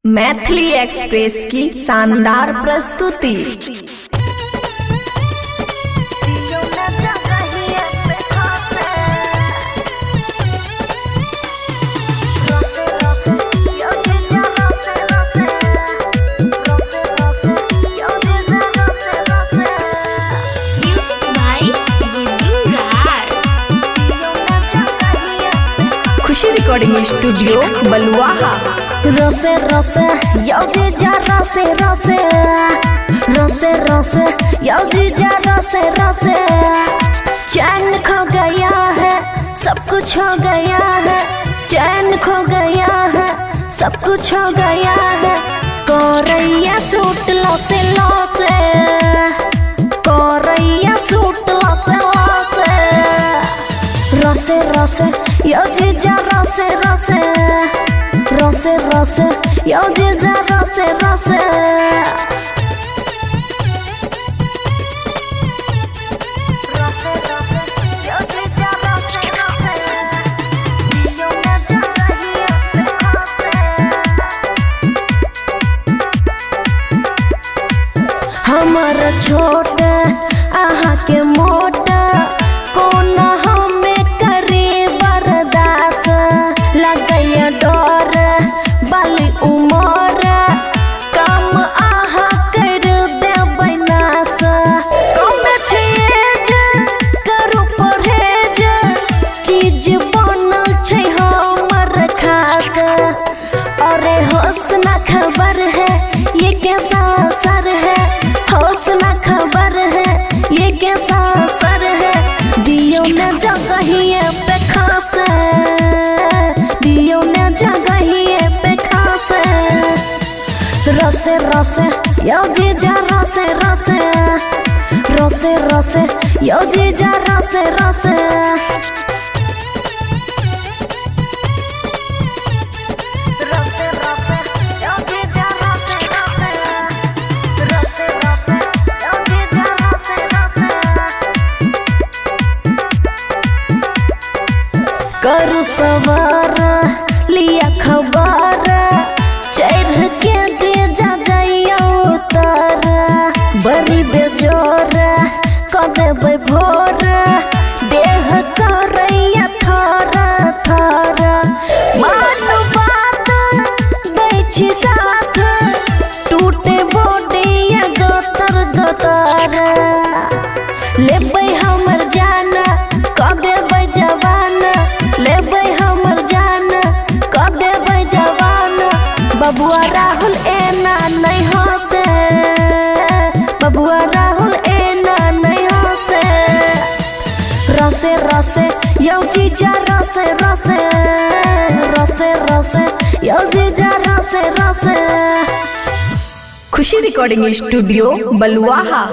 Maithili express की शानदार प्रस्तुति। खुशी रिकॉर्डिंग स्टूडियो बलुआहा। रसे रसे यौजी जा रसे रसे रसे रसे यौजी जा रसे रसे। चैन खो गया है सब कुछ हो गया है, चैन खो गया है सब कुछ हो गया है। कोरैया सूट लसे लसे, कोरैया सूट लसे लसे। रसे रसे यौजी जा रसे रसे रसे रसे यौजी जा रसे रसे। हमर छोट आहा के मोट कोना हमें करे बर्दास। लगैया डर बाली उमर काम आहा कर देबै नास। कमे छेज करू परहेज चीज बनल छै हमर खास। अरे होसना खबर है ये कैसा असर है, होसना खबर है ये कैसा असर है। दियो न जगहिए पे खास, दियो न जगहिए पे खास। रसे रसे यौजी जा रसे रसे रसे रसे यौजी जा रसे रसे। करू सवार लिया खबर चढ़ के जे जा जाइया उतर। बड़ी बेजोर क देबै भोर देह करैया थर थर। मानु बात दै छी साथ टूटे बॉडी गतर गतर। लेबै हमर जान क देबै जवान, लेबै हमर जान क देबै जवान। बबुआ राहुल एना नहीं हंसे, बबुआ राहुल एना नहीं हंसे। रसे रसे यौजी जा रसे रसे रसे रसे यौजी जा रसे रसे। खुशी रिकॉर्डिंग स्टूडियो बलुआहा।